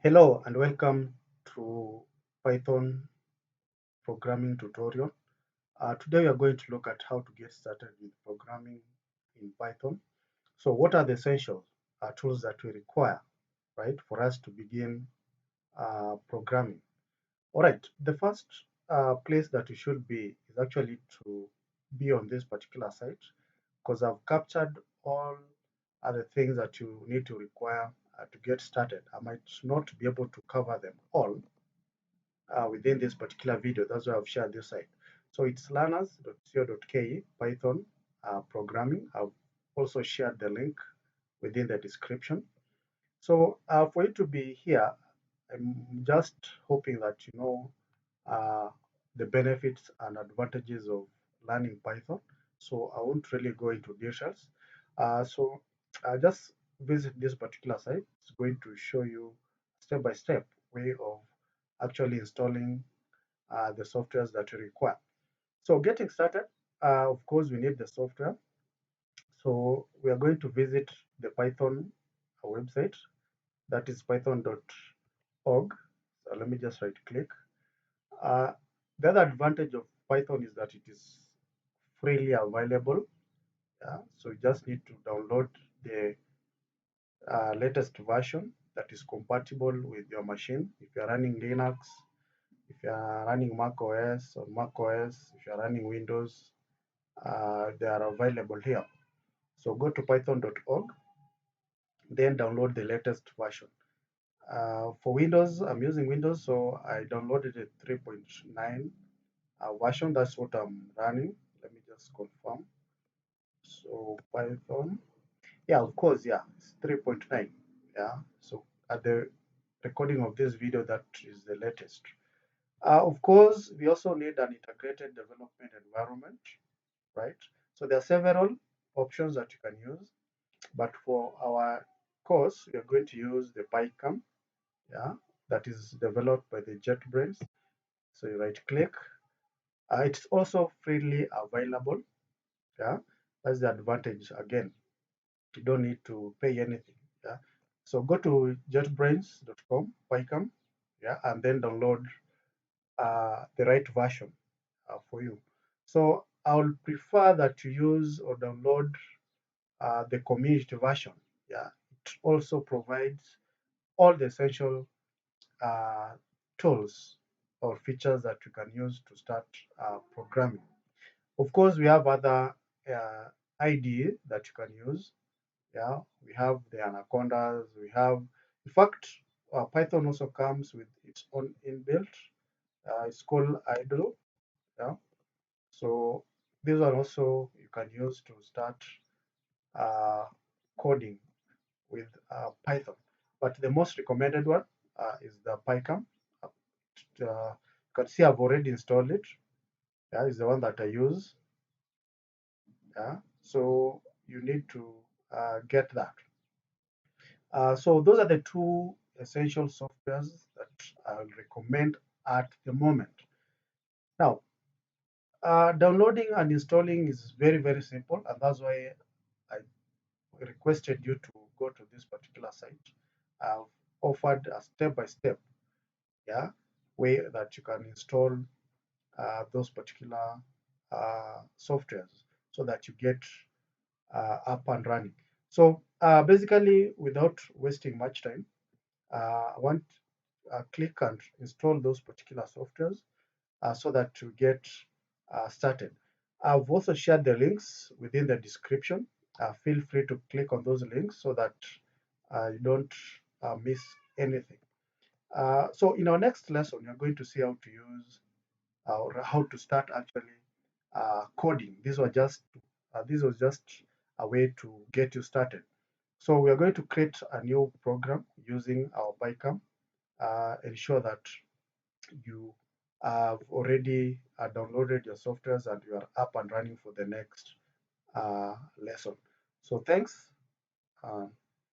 Hello and welcome to Python programming tutorial. Today we are going to look at how to get started with programming in Python. So what are the essential tools that we require, right, for us to begin programming? All right, the first place that you should be is actually to be on this particular site because I've captured all other things that you need to require to get started. I might not be able to cover them all within this particular video. That's why I've shared this site. So it's learners.co.ke Python programming. I've also shared the link within the description. So for you to be here, I'm just hoping that you know uh, the benefits and advantages of learning Python. So I won't really go into details. So just visit this particular site. It's going to show you step-by-step way of actually installing the softwares that you require. So getting started, of course, we need the software. So we are going to visit the Python website, that is python.org. So let me just right click. Uh, the other advantage of Python is that it is freely available. Yeah? So you just need to download the latest version that is compatible with your machine. If you're running Linux, if you're running Mac OS or Mac OS, if you're running Windows, they are available here. So go to python.org, then download the latest version. For Windows, I'm using Windows, so I downloaded a 3.9 version. That's what I'm running. Let me just confirm. So Python, yeah, of course, yeah, it's 3.9. Yeah, so at the recording of this video, that is the latest. Of course, we also need an integrated development environment, right? So there are several options that you can use, but for our course, we are going to use the PyCam, yeah, that is developed by the JetBrains. So you right click. It's also freely available, yeah. That's the advantage. Again, you don't need to pay anything, yeah. So go to jetbrains.com, PyCam, yeah, and then download the right version for you. So I will prefer that you use or download the community version. Yeah, it also provides all the essential uh, tools or features that you can use to start programming. Of course, we have other IDE that you can use. Yeah, we have the anacondas. We have, in fact, Python also comes with its own inbuilt. It's called idle. Yeah, so these are also you can use to start uh, coding with Python. But the most recommended one is the PyCam. You can see I've already installed it. Yeah, it's the one that I use. Yeah, so you need to get that. So those are the two essential softwares that I'll recommend at the moment. Now, downloading and installing is very, very simple, and that's why I requested you to go to this particular site. I've offered a step-by-step, yeah, way that you can install those particular softwares so that you get up and running. So basically, without wasting much time, I want click and install those particular softwares so that you get started. I've also shared the links within the description. Feel free to click on those links so that you don't miss anything. So in our next lesson, you're going to see how to use or how to start actually coding. This was just a way to get you started. So we are going to create a new program using our PyCam. Ensure that you have already downloaded your softwares and you are up and running for the next lesson. So thanks.